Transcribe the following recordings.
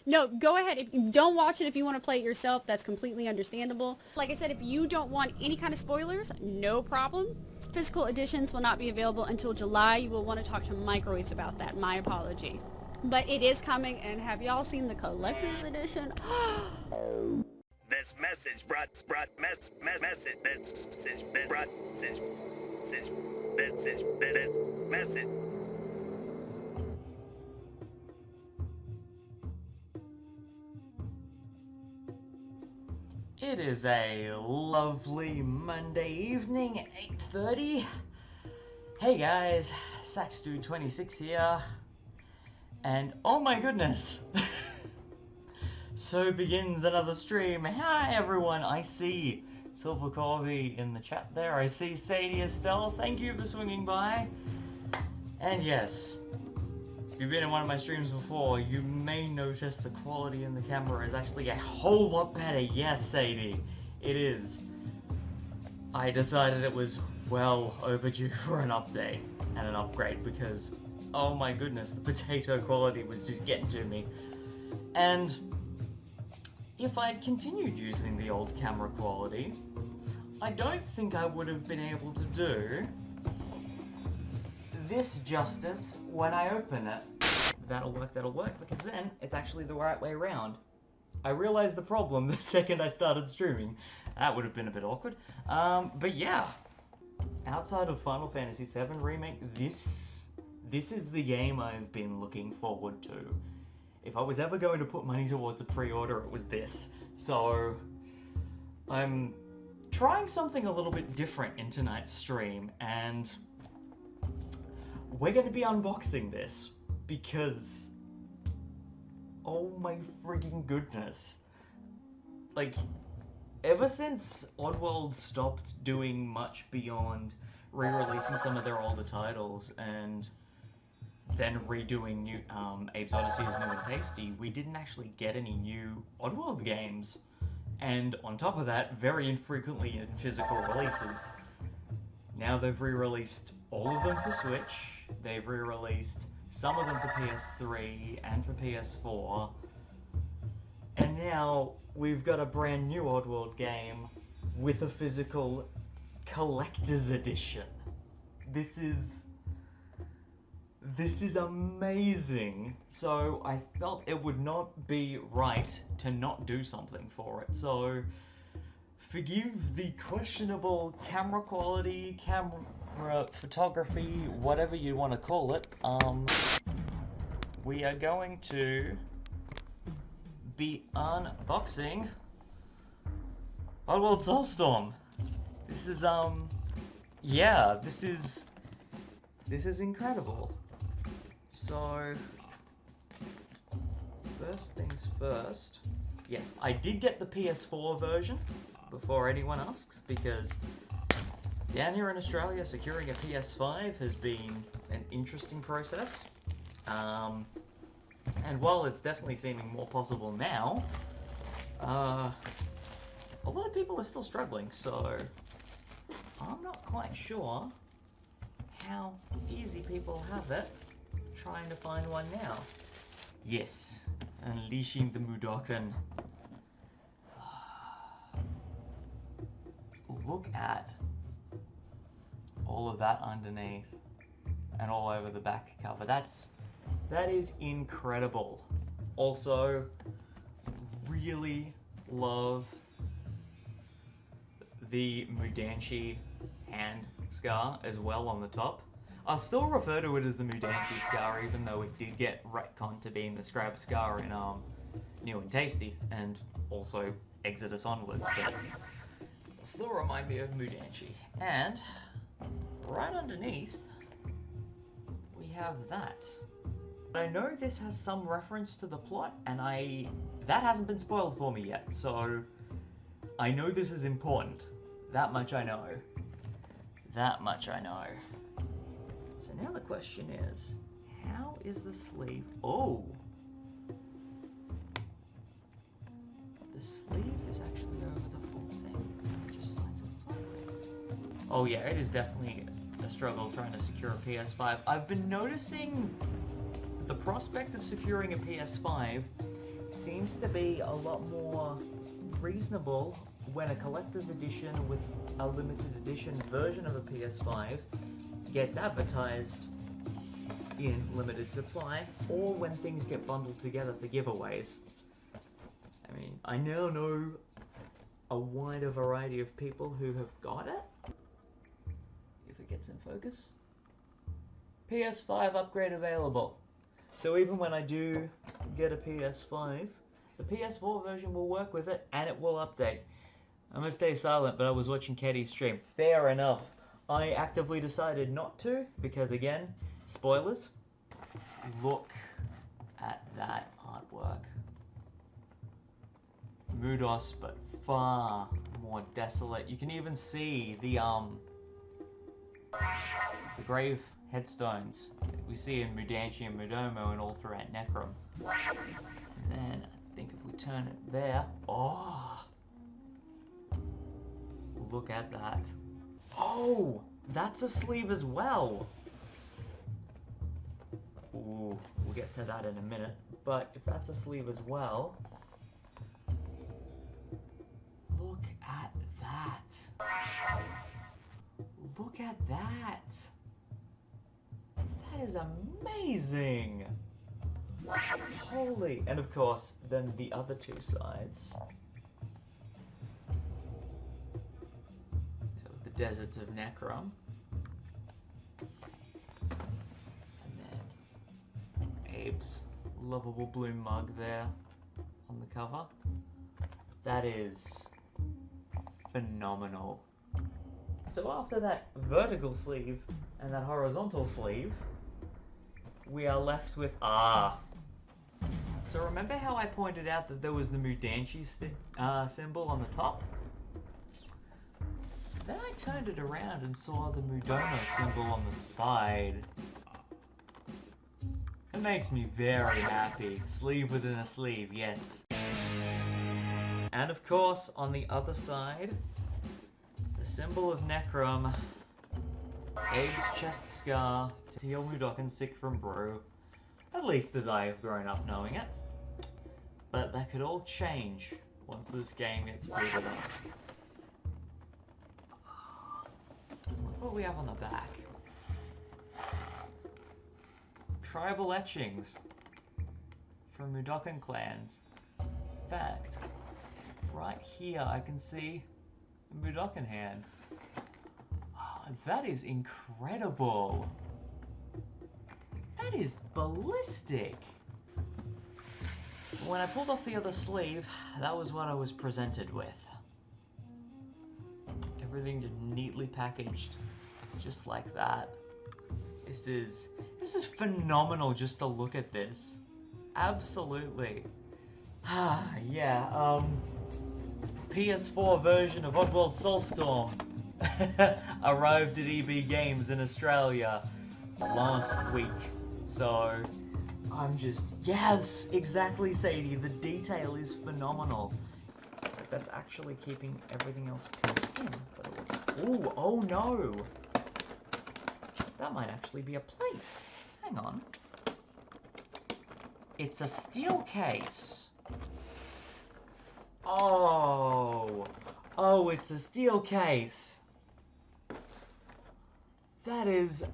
No, go ahead. If you don't watch it, if you want to play it yourself, that's completely understandable. Like I said, if you don't want any kind of spoilers, no problem. Physical editions will not be available until July. You will want to talk to Microwaves about that. My apologies. But it is coming, and have y'all seen the collector's edition? This message message message. It is a lovely Monday evening at 8:30. Hey guys, SaxDude26 here. And oh my goodness! So begins another stream. Hi everyone, I see Silver Corby in the chat there. I see Sadie Estelle, thank you for swinging by. And yes, if you've been in one of my streams before, you may notice the quality in the camera is actually a whole lot better. Yes, Sadie, it is. I decided it was well overdue for an update and an upgrade because, oh my goodness, the potato quality was just getting to me. And if I'd continued using the old camera quality, I don't think I would have been able to do this justice when I open it. That'll work, because then it's actually the right way around. I realized the problem the second I started streaming. That would have been a bit awkward. But yeah, outside of Final Fantasy VII Remake, this is the game I've been looking forward to. If I was ever going to put money towards a pre-order, it was this. So I'm trying something a little bit different in tonight's stream, and we're going to be unboxing this because, oh my frigging goodness. Like, ever since Oddworld stopped doing much beyond re-releasing some of their older titles and then redoing new Abe's Odyssey as New and Tasty, we didn't actually get any new Oddworld games. And on top of that, very infrequently in physical releases. Now they've re-released all of them for Switch, they've re-released some of them for PS3 and for PS4, and now we've got a brand new Oddworld game with a physical collector's edition. This is amazing. So I felt it would not be right to not do something for it. So forgive the questionable camera quality, camera photography, whatever you want to call it. We are going to be unboxing Oddworld Soulstorm. This is yeah, this is incredible. So first things first, yes, I did get the PS4 version before anyone asks, because down here in Australia, securing a PS5 has been an interesting process. And while it's definitely seeming more possible now, a lot of people are still struggling, so I'm not quite sure how easy people have it trying to find one now. Yes, unleashing the Mudokan. Look at all of that underneath and all over the back cover. That is incredible. Also, really love the Mudanshi hand scar as well on the top. I'll still refer to it as the Mudanshi scar, even though it did get retconned to being the Scrab scar in New and Tasty, and also Exodus onwards, but still remind me of Mudanshi. And right underneath, we have that. I know this has some reference to the plot, and that hasn't been spoiled for me yet, so I know this is important. That much I know. That much I know. So now the question is, how is the sleeve? Oh! The sleeve is actually over the full thing. It just slides it sideways. Oh yeah, it is definitely a struggle trying to secure a PS5. I've been noticing the prospect of securing a PS5 seems to be a lot more reasonable when a collector's edition with a limited edition version of a PS5 gets advertised in limited supply, or when things get bundled together for giveaways. I mean, I now know a wider variety of people who have got it. If it gets in focus. PS5 upgrade available. So even when I do get a PS5, the PS4 version will work with it and it will update. I'm gonna stay silent, but I was watching Katie's stream. Fair enough. I actively decided not to, because again, spoilers. Look at that artwork. Moodos, but far more desolate. You can even see the grave headstones that we see in Mudanchi and Mudomo and all throughout Necrom. And then I think if we turn it there, oh, look at that. Oh, that's a sleeve as well. Ooh, we'll get to that in a minute. But if that's a sleeve as well, look at that. Look at that. That is amazing. Holy. And of course, then the other two sides. The deserts of Necrom. And then Abe's lovable blue mug there on the cover. That is phenomenal. So after that vertical sleeve and that horizontal sleeve, we are left with So remember how I pointed out that there was the Mudanchi symbol on the top? Then I turned it around and saw the Mudomo symbol on the side. It makes me very happy. Sleeve within a sleeve, yes. And of course, on the other side, the symbol of Necrom, Abe's chest scar, Teal Mudokan sick from brew. At least as I have grown up knowing it. But that could all change once this game gets booted up. Look what we have on the back. Tribal etchings from Mudokan clans. In fact, right here I can see a Mudokan hand. Oh, that is incredible. That is ballistic. When I pulled off the other sleeve, that was what I was presented with. Everything just neatly packaged, just like that. This is phenomenal just to look at this. Absolutely. Yeah, PS4 version of Oddworld Soulstorm arrived at EB Games in Australia last week. So, I'm just... Yes, exactly, Sadie. The detail is phenomenal. That's actually keeping everything else pinned in. But it looks... Ooh, oh no! That might actually be a plate. Hang on. It's a steel case. Oh! Oh, it's a steel case. That is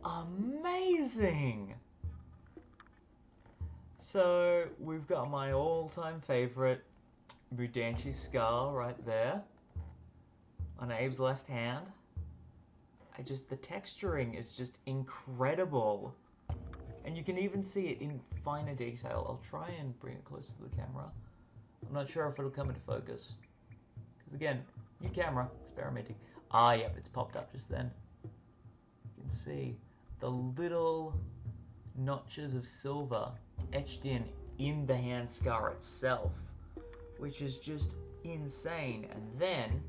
amazing! So, we've got my all-time favorite Mudanchi scar right there on Abe's left hand. The texturing is just incredible. And you can even see it in finer detail. I'll try and bring it close to the camera. I'm not sure if it'll come into focus. Because again, new camera, experimenting. Yep, it's popped up just then. You can see the little notches of silver etched in the hand scar itself, which is just insane. And then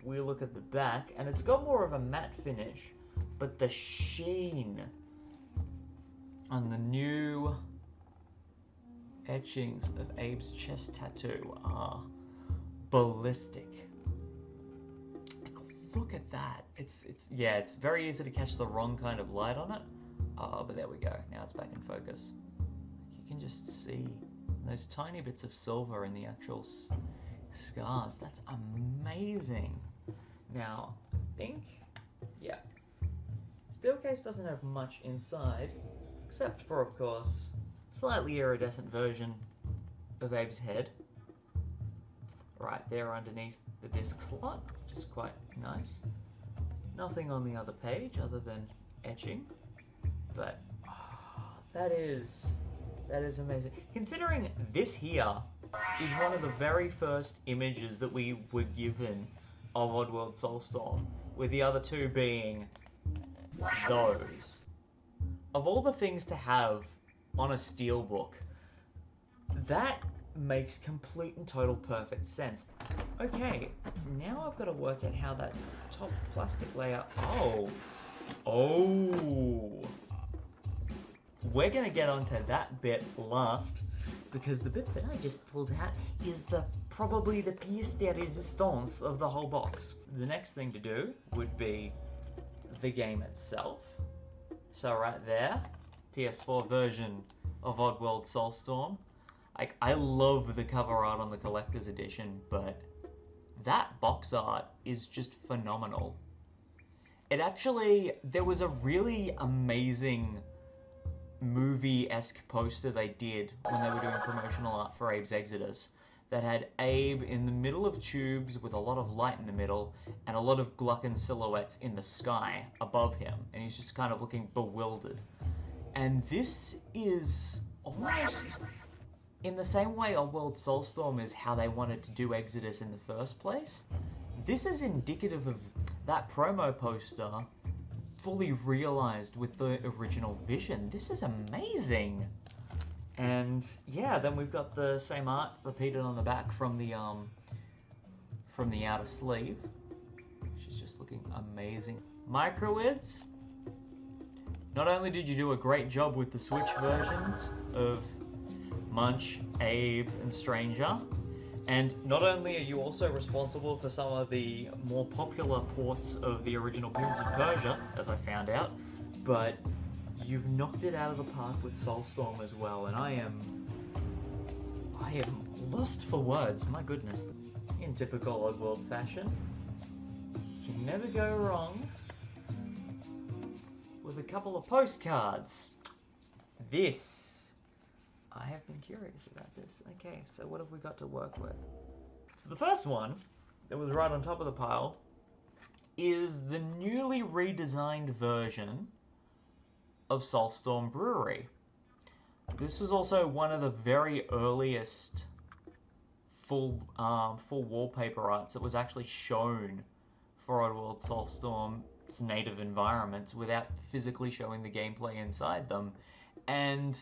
we look at the back, and it's got more of a matte finish, but the sheen on the new etchings of Abe's chest tattoo are ballistic. Look at that. It's very easy to catch the wrong kind of light on it, Oh, but there we go. Now it's back in focus. You can just see those tiny bits of silver in the actual scars. That's amazing. Now, I think, yeah. Steel case doesn't have much inside, except for, of course, slightly iridescent version of Abe's head. Right there underneath the disc slot, which is quite nice. Nothing on the other page other than etching, but that is amazing. Considering this here is one of the very first images that we were given of Oddworld Soulstorm, with the other two being those. Of all the things to have on a Steelbook, that makes complete and total perfect sense. Okay, now I've got to work out how that top plastic layer... Oh! We're going to get onto that bit last, because the bit that I just pulled out is probably the pièce de résistance of the whole box. The next thing to do would be the game itself. So right there, PS4 version of Oddworld Soulstorm. Like, I love the cover art on the collector's edition, but that box art is just phenomenal. It actually, there was a really amazing movie-esque poster they did when they were doing promotional art for Abe's Exodus that had Abe in the middle of tubes with a lot of light in the middle and a lot of Gluckin silhouettes in the sky above him, and he's just kind of looking bewildered. And this is almost in the same way Oddworld Soulstorm is how they wanted to do Exodus in the first place. This is indicative of that promo poster fully realized with the original vision. This is amazing. And yeah, then we've got the same art repeated on the back from the outer sleeve, which is just looking amazing. Microids, not only did you do a great job with the Switch versions of Munch, Abe, and Stranger, and not only are you also responsible for some of the more popular ports of the original Prince of Persia, as I found out, but you've knocked it out of the park with Soulstorm as well, and I am lost for words, my goodness. In typical Oddworld fashion, you can never go wrong with a couple of postcards. I have been curious about this. Okay, so what have we got to work with? So the first one, that was right on top of the pile, is the newly redesigned version of Soulstorm Brewery. This was also one of the very earliest full wallpaper arts that was actually shown for Oddworld Soulstorm's native environments without physically showing the gameplay inside them. And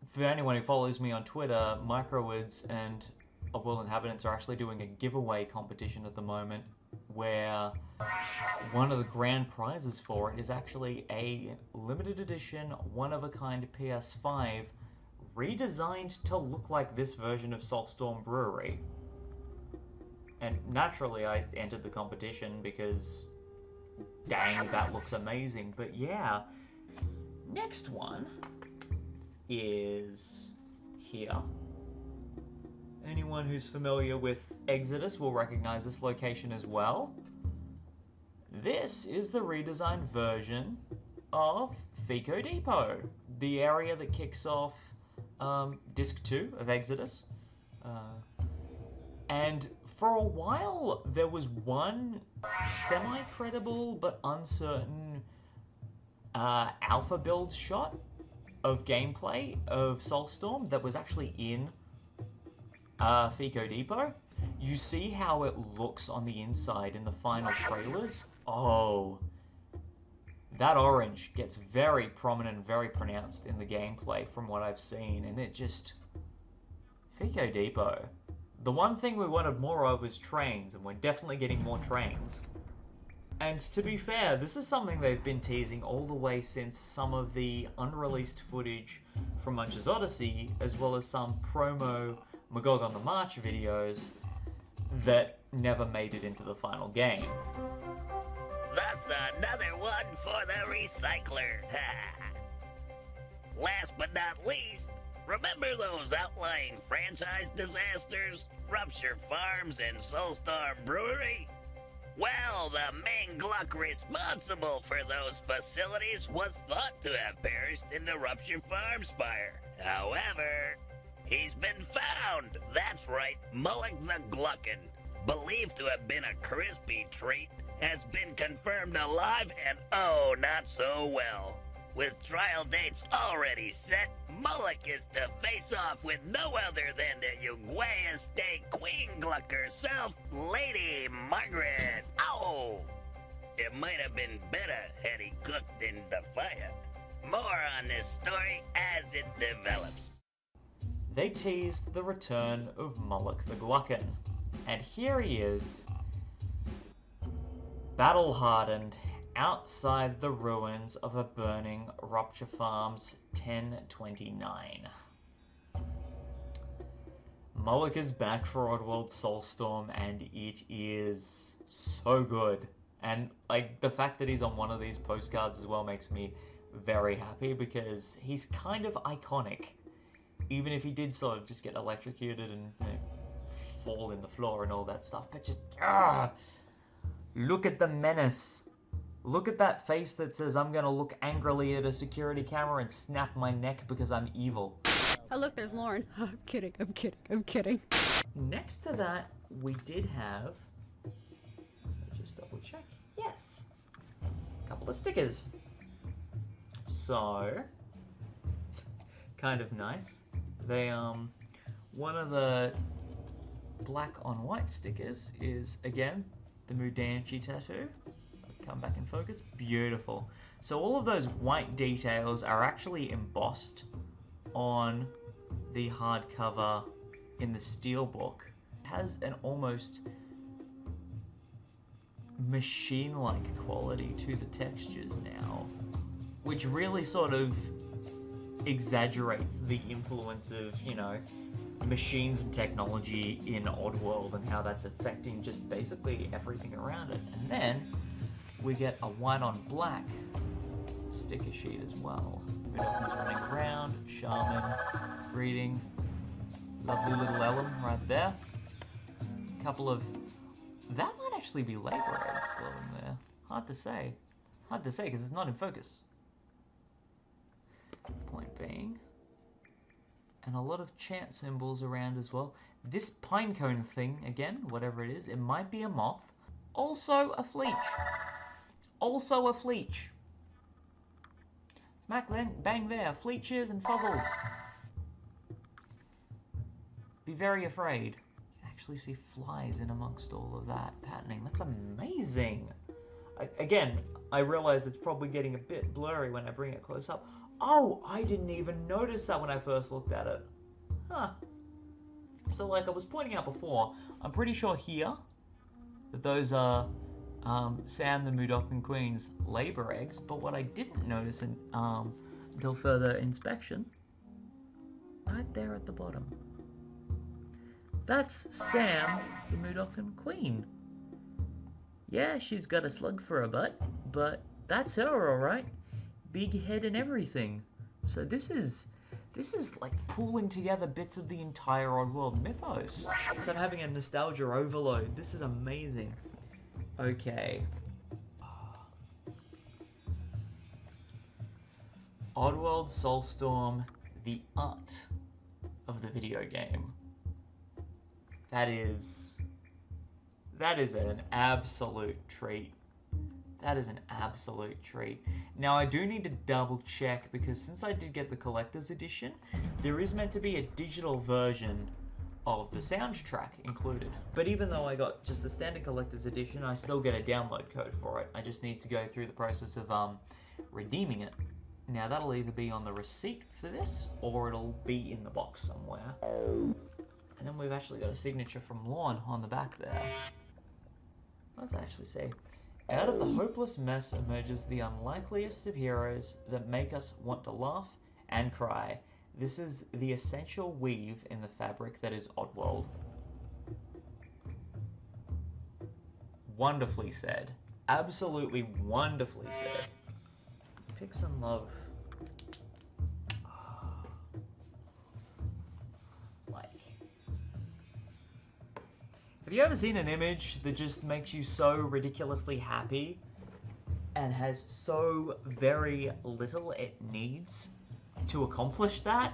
for anyone who follows me on Twitter, Microids and Oddworld Inhabitants are actually doing a giveaway competition at the moment where one of the grand prizes for it is actually a limited edition, one-of-a-kind PS5 redesigned to look like this version of Soulstorm Brewery. And naturally I entered the competition because, dang, that looks amazing. But yeah, next one is here. Anyone who's familiar with Exodus will recognize this location as well. This is the redesigned version of Fico Depot, the area that kicks off Disc 2 of Exodus. And for a while, there was one semi-credible but uncertain alpha build shot of gameplay of Soulstorm that was actually in Fico Depot. You see how it looks on the inside in the final trailers? Oh, that orange gets very prominent, very pronounced in the gameplay from what I've seen, and it just... Fico Depot. The one thing we wanted more of was trains, and we're definitely getting more trains. And to be fair, this is something they've been teasing all the way since some of the unreleased footage from Munch's Odyssey, as well as some promo MAGOG on the March videos that never made it into the final game. The It's another one for the recycler. Last but not least, remember those outlying franchise disasters? Rupture Farms and Soulstorm Brewery? Well, the main gluck responsible for those facilities was thought to have perished in the Rupture Farms fire. However, he's been found. That's right, Mullock the Gluckin, believed to have been a crispy treat, has been confirmed alive and oh, not so well. With trial dates already set, Mullock is to face off with no other than the Uruguay State Queen Gluck herself, Lady Margaret. Ow! It might have been better had he cooked in the fire. More on this story as it develops. They teased the return of Mullock the Gluckin, and here he is, battle-hardened, outside the ruins of a burning Rupture Farms 1029. Mullock is back for Oddworld Soulstorm, and it is so good. And like the fact that he's on one of these postcards as well makes me very happy, because he's kind of iconic. Even if he did sort of just get electrocuted and fall in the floor and all that stuff, but just look at the menace. Look at that face that says, I'm gonna look angrily at a security camera and snap my neck because I'm evil. Oh look, there's Lauren. I'm kidding, I'm kidding, I'm kidding. Next to that, we did have, let me just double check, yes, a couple of stickers. So, kind of nice. They, one of the black on white stickers is, again, the Mudanchi tattoo. Come back in focus. Beautiful. So all of those white details are actually embossed on the hardcover in the Steelbook. It has an almost machine-like quality to the textures now, which really sort of exaggerates the influence of, you know, machines and technology in Oddworld and how that's affecting just basically everything around it. And then we get a white on black sticker sheet as well. Videogame's running around, Shaman, reading, lovely little Ellen right there. A couple of, that might actually be labor eggs glowing there. Hard to say because it's not in focus. Point being, and a lot of chant symbols around as well. This pinecone thing, again, whatever it is, it might be a moth. Also a fleech. Also a fleech. Smack bang there, fleeches and fuzzles. Be very afraid. You can actually see flies in amongst all of that patterning. That's amazing. Again, I realize it's probably getting a bit blurry when I bring it close up. Oh, I didn't even notice that when I first looked at it. Huh. So like I was pointing out before, I'm pretty sure here that those are Sam the Mudokon Queen's labor eggs, but what I didn't notice until further inspection, right there at the bottom, that's Sam the Mudokon Queen. Yeah, she's got a slug for a butt, but that's her, alright. Big head and everything. So this is like pulling together bits of the entire Oddworld mythos. So I'm having a nostalgia overload. This is amazing. Okay. Oddworld Soulstorm, the art of the video game. That is an absolute treat. That is an absolute treat. Now I do need to double check, because since I did get the collector's edition, there is meant to be a digital version of the soundtrack included. But even though I got just the standard collector's edition, I still get a download code for it. I just need to go through the process of redeeming it. Now that'll either be on the receipt for this, or it'll be in the box somewhere. And then we've actually got a signature from Lorne on the back there. What does it actually say? Out of the hopeless mess emerges the unlikeliest of heroes that make us want to laugh and cry. This is the essential weave in the fabric that is Oddworld. Wonderfully said. Absolutely wonderfully said. Pick some love. Like, have you ever seen an image that just makes you so ridiculously happy and has so very little it needs to accomplish that?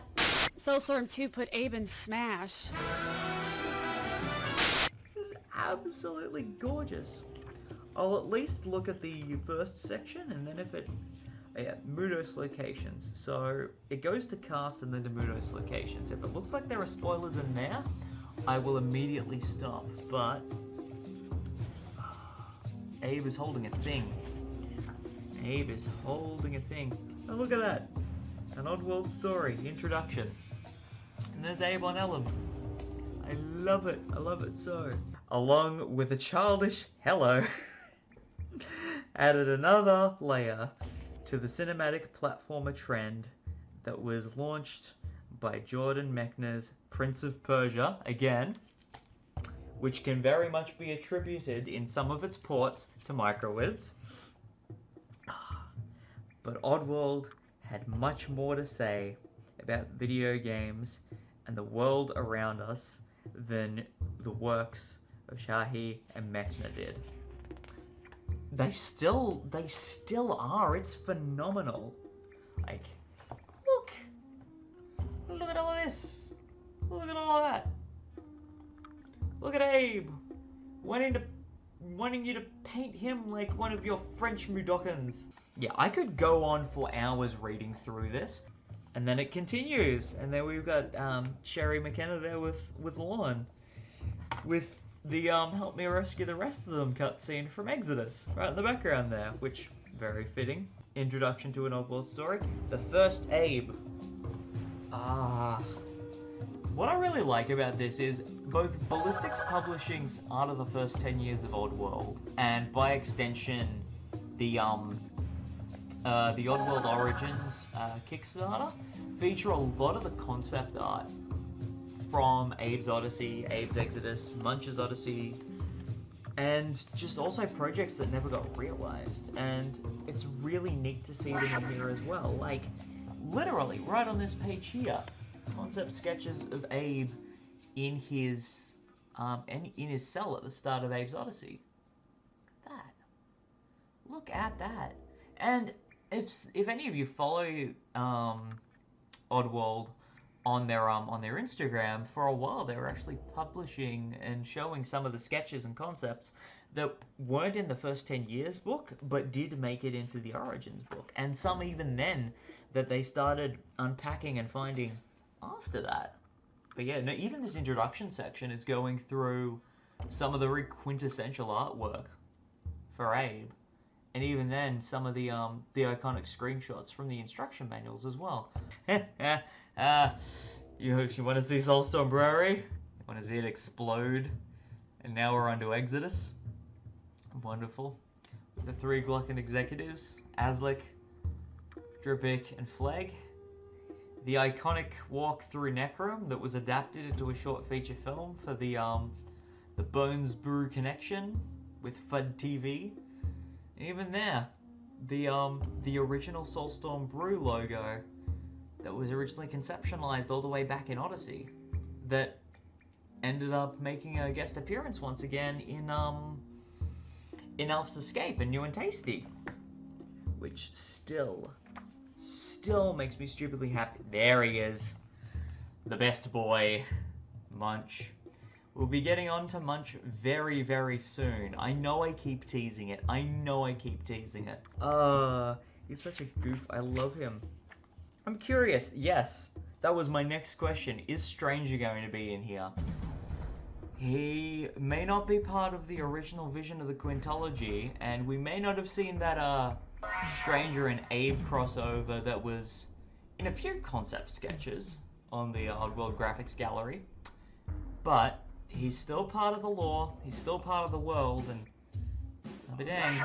Soulstorm 2 put Abe in Smash. This is absolutely gorgeous. I'll at least look at the first section, and then if it... Yeah, Mudos locations. So it goes to cast and then to Mudos locations. If it looks like there are spoilers in there, I will immediately stop. But Abe is holding a thing. Abe is holding a thing. Oh, look at that. An Oddworld story, introduction. And there's Abe on Ellum. I love it. I love it so. Along with a childish hello, added another layer to the cinematic platformer trend that was launched by Jordan Mechner's Prince of Persia, again, which can very much be attributed in some of its ports to microwids. But Oddworld had much more to say about video games and the world around us than the works of Shahi and Mechner did. They still are. It's phenomenal. Like, look at all of this. Look at all of that. Look at Abe wanting you to paint him like one of your French Mudokans. Yeah, I could go on for hours reading through this, and then it continues, and then we've got Sherry McKenna there with Lorne, with the help me rescue the rest of them cutscene from Exodus right in the background there, which very fitting. Introduction to an Oddworld story. The first Abe. What I really like about this is both Ballistics Publishing's Art of the First 10 Years of Oddworld, and by extension, the Oddworld Origins Kickstarter feature a lot of the concept art from Abe's Odyssey, Abe's Exodus, Munch's Odyssey, and just also projects that never got realized. And it's really neat to see them in here as well. Like, literally, right on this page here, concept sketches of Abe in his cell at the start of Abe's Odyssey. Look at that. And if any of you follow Oddworld on their Instagram, for a while they were actually publishing and showing some of the sketches and concepts that weren't in the first 10 years book, but did make it into the Origins book, and some even then that they started unpacking and finding after that. But yeah, no, even this introduction section is going through some of the quintessential artwork for Abe. And even then, some of the iconic screenshots from the instruction manuals as well. You want to see Soulstorm Brewery? You want to see it explode? And now we're on to Exodus. Wonderful. With the three Glocken executives, Aslick, Dripik, and Flegg. The iconic walk through Necrom that was adapted into a short feature film for the Bones Brew connection with FUD TV. Even there, the original Soulstorm Brew logo that was originally conceptualized all the way back in Odyssey, that ended up making a guest appearance once again in Elf's Escape and New and Tasty, which still makes me stupidly happy. There he is, the best boy, Munch. We'll be getting on to Munch very, very soon. I know I keep teasing it. He's such a goof. I love him. I'm curious. Yes, that was my next question. Is Stranger going to be in here? He may not be part of the original vision of the Quintology, and we may not have seen that Stranger and Abe crossover that was in a few concept sketches on the Oddworld graphics gallery. But he's still part of the lore, he's still part of the world, and but dang,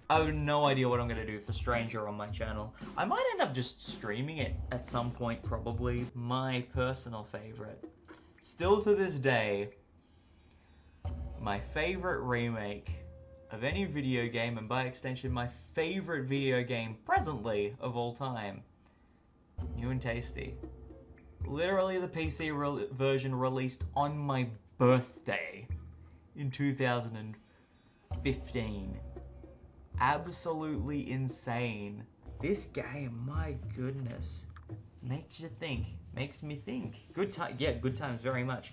I have no idea what I'm going to do for Stranger on my channel. I might end up just streaming it at some point, probably. My personal favorite, still to this day, my favorite remake of any video game, and by extension my favorite video game presently of all time. New and tasty. Literally the PC version released on my birthday in 2015. Absolutely insane. This game, my goodness, makes you think. Makes me think. Good time, yeah, good times very much.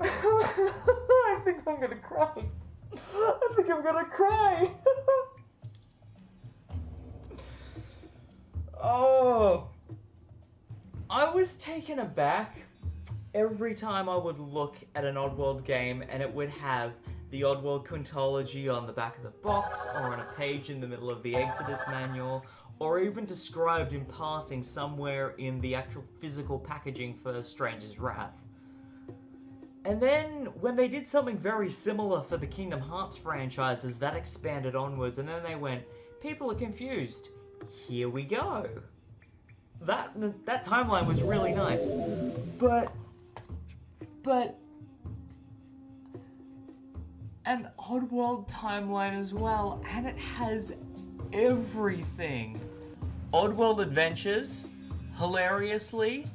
I think I'm gonna cry. I think I'm gonna cry. Oh, I was taken aback every time I would look at an Oddworld game and it would have the Oddworld Quintology on the back of the box, or on a page in the middle of the Exodus manual, or even described in passing somewhere in the actual physical packaging for Stranger's Wrath. And then, when they did something very similar for the Kingdom Hearts franchises, that expanded onwards, and then they went, people are confused. Here we go. That timeline was really nice. But... an Oddworld timeline as well, and it has everything. Oddworld Adventures, hilariously,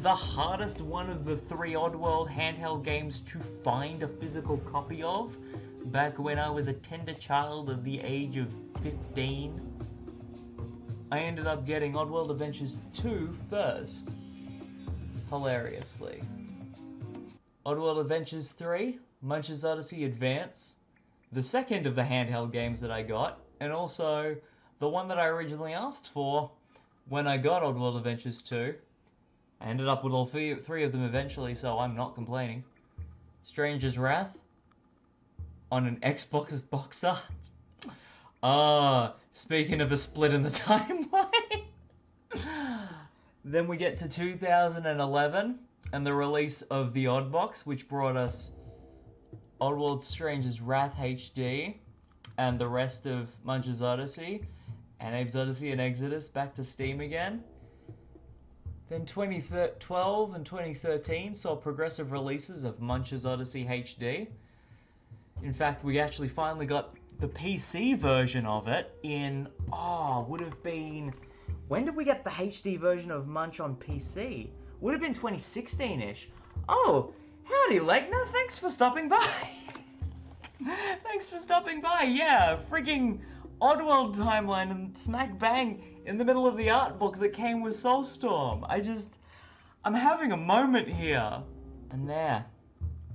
the hardest one of the 3 Oddworld handheld games to find a physical copy of, back when I was a tender child of the age of 15. I ended up getting Oddworld Adventures 2 first, hilariously. Oddworld Adventures 3, Munch's Odyssey Advance, the second of the handheld games that I got, and also the one that I originally asked for when I got Oddworld Adventures 2. I ended up with all 3 of them eventually, so I'm not complaining. Stranger's Wrath on an Xbox boxer. Speaking of a split in the timeline. Then we get to 2011 and the release of the Oddbox, which brought us Oddworld Stranger's Wrath HD and the rest of Munch's Odyssey and Abe's Odyssey and Exodus back to Steam again. Then 2012 and 2013 saw progressive releases of Munch's Odyssey HD. In fact, we actually finally got the PC version of it in, would have been, when did we get the HD version of Munch on PC? Would have been 2016-ish. Oh, howdy Legna, thanks for stopping by. Thanks for stopping by, yeah, frigging Oddworld timeline and smack bang in the middle of the art book that came with Soulstorm. I'm having a moment here. And there,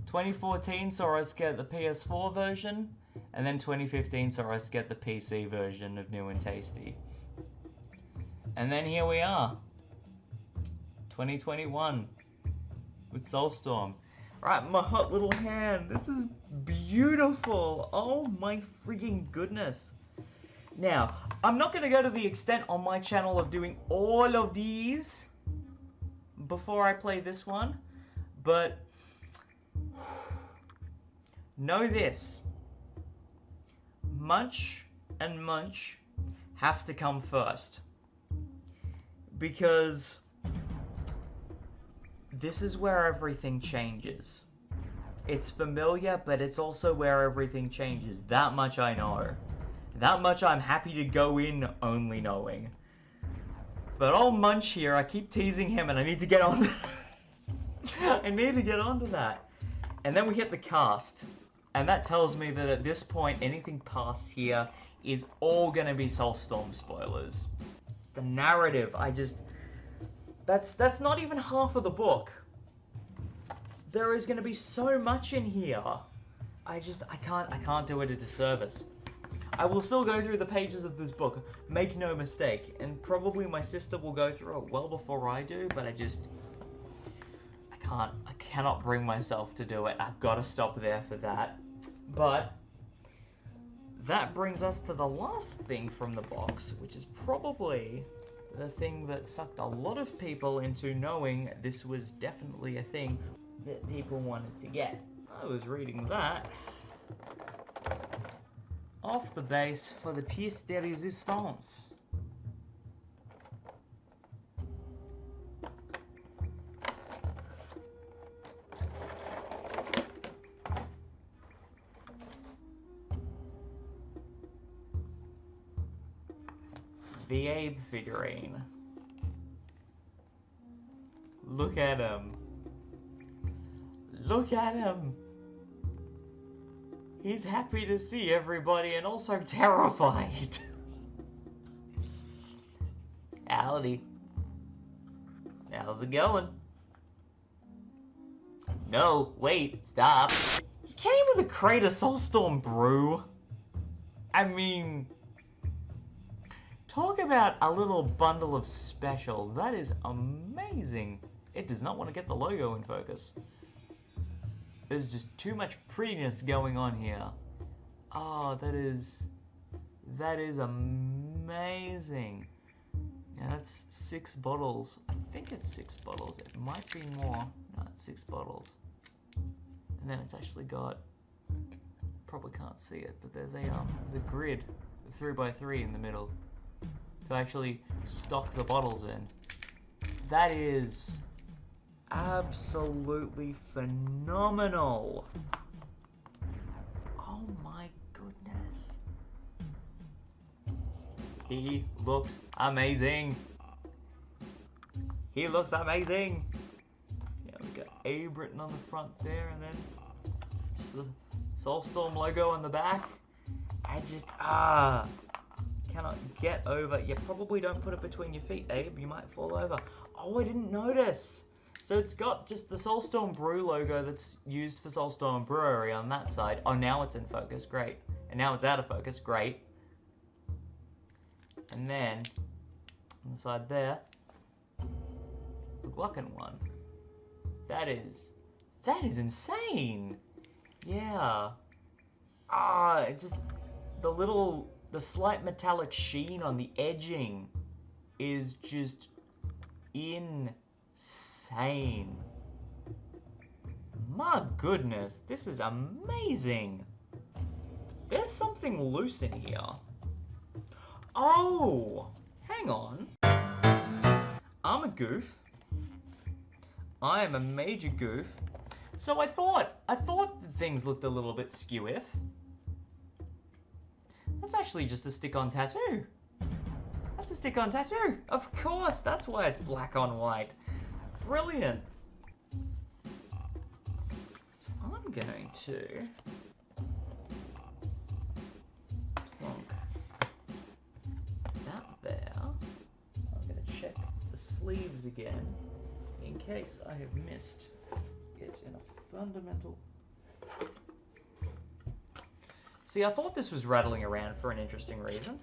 2014 saw us get the PS4 version, and then 2015 saw us get the PC version of New and Tasty. And then here we are, 2021, with Soulstorm. Right, my hot little hand. This is beautiful. Oh my frigging goodness. Now, I'm not going to go to the extent on my channel of doing all of these before I play this one, but know this. Munch and Munch have to come first, because this is where everything changes. It's familiar, but it's also where everything changes. That much I know. That much I'm happy to go in only knowing. But old Munch here, I keep teasing him and I need to get on. I need to get onto that. And then we hit the cast. And that tells me that at this point, anything past here is all gonna be Soulstorm spoilers. The narrative, that's not even half of the book. There is gonna be so much in here. I can't do it a disservice. I will still go through the pages of this book, make no mistake, and probably my sister will go through it well before I do, but I cannot bring myself to do it. I've got to stop there for that. But that brings us to the last thing from the box, which is probably the thing that sucked a lot of people into knowing this was definitely a thing that people wanted to get. I was reading that off the base for the pièce de résistance. The Abe figurine. Look at him. Look at him. He's happy to see everybody and also terrified. Howdy. How's it going? No, wait, stop. He came with a crate of Soulstorm brew. I mean, talk about a little bundle of special. That is amazing. It does not want to get the logo in focus. There's just too much prettiness going on here. Oh, that is amazing. Yeah, that's 6 bottles. I think it's 6 bottles. It might be more. No, it's 6 bottles. And then it's actually got, probably can't see it, but there's a grid, a 3x3 in the middle to actually stock the bottles in. That is absolutely phenomenal. Oh my goodness. He looks amazing. He looks amazing. Yeah, we got Abe written on the front there, and then just the Soulstorm logo on the back. I just, cannot get over. You probably don't put it between your feet, Abe. You might fall over. Oh, I didn't notice. So it's got just the Soulstorm Brew logo that's used for Soulstorm Brewery on that side. Oh, now it's in focus. Great. And now it's out of focus. Great. And then, on the side there, the gawking one. That is insane. Yeah. Just the slight metallic sheen on the edging is just insane. My goodness, this is amazing. There's something loose in here. Oh, hang on. I'm a goof. I am a major goof. So I thought that things looked a little bit skew-if. That's actually just a stick-on tattoo. That's a stick-on tattoo. Of course, that's why it's black on white. Brilliant. I'm going to plonk that there. I'm going to check the sleeves again in case I have missed it in a fundamental... See, I thought this was rattling around for an interesting reason.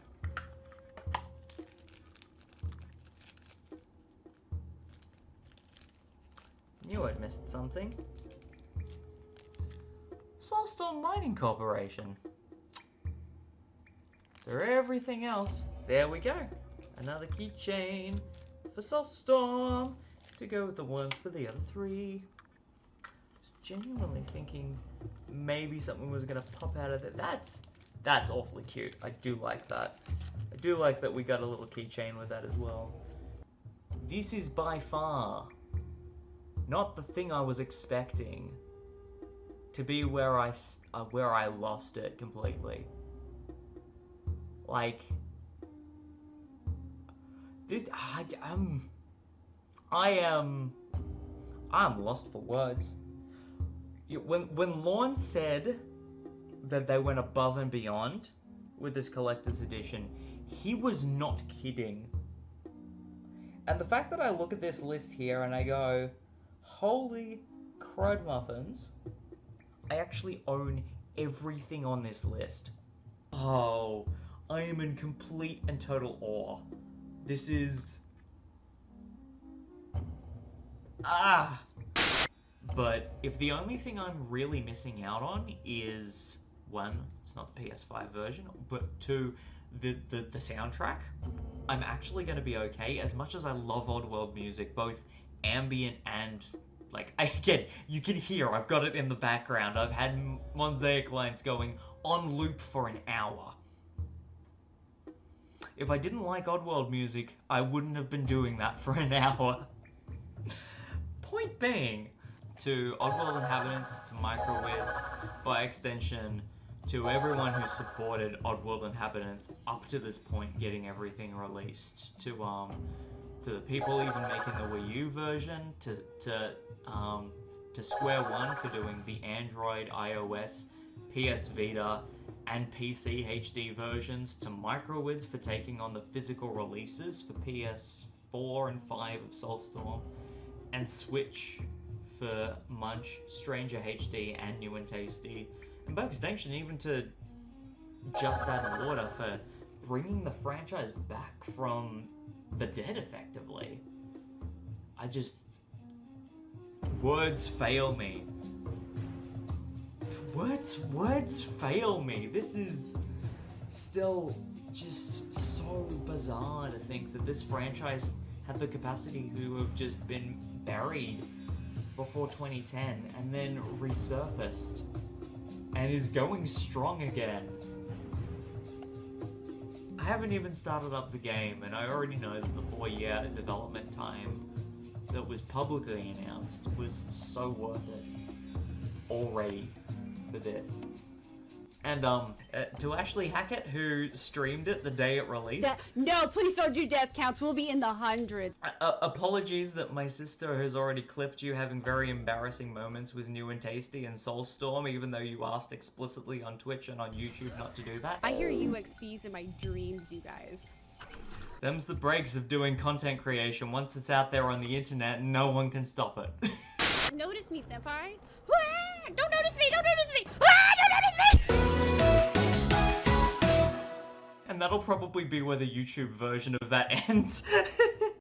Knew I'd missed something. Soulstorm Mining Corporation. For everything else, there we go. Another keychain for Soulstorm to go with the ones for the other 3. Just genuinely thinking maybe something was gonna pop out of there. That's awfully cute. I do like that. I do like that we got a little keychain with that as well. This is by far not the thing I was expecting to be where I lost it completely. Like this, I'm lost for words. When Lorne said that they went above and beyond with this collector's edition, he was not kidding. And the fact that I look at this list here and I go, holy crud muffins, I actually own everything on this list. Oh, I am in complete and total awe. This is... But if the only thing I'm really missing out on is, 1, it's not the PS5 version, but 2, the soundtrack, I'm actually going to be okay. As much as I love Oddworld music, both ambient and, like, again, you can hear I've got it in the background. I've had Mosaic lines going on loop for an hour. If I didn't like Oddworld music, I wouldn't have been doing that for an hour. Point being, to Oddworld inhabitants, to microwids, by extension, to everyone who supported Oddworld Inhabitants up to this point getting everything released, to the people even making the Wii U version, to Square One for doing the Android, iOS, PS Vita, and PC HD versions, to Microwids for taking on the physical releases for PS4 and 5 of Soulstorm, and Switch for Munch, Stranger HD, and New and Tasty, and by extension even to Just Add Water for bringing the franchise back from the dead, effectively. Words fail me. Words fail me. This is still just so bizarre to think that this franchise had the capacity to have just been buried before 2010 and then resurfaced and is going strong again. I haven't even started up the game, and I already know that the 4-year development time that was publicly announced was so worth it already for this. And to Ashley Hackett, who streamed it the day it released. No, please don't do death counts. We'll be in the hundreds. Apologies that my sister has already clipped you having very embarrassing moments with New and Tasty and Soulstorm, even though you asked explicitly on Twitch and on YouTube not to do that. I hear UXBs in my dreams, you guys. Them's the breaks of doing content creation. Once it's out there on the internet, no one can stop it. Notice me, senpai. Ah, don't notice me! Don't notice me! Ah, don't notice me! And that'll probably be where the YouTube version of that ends.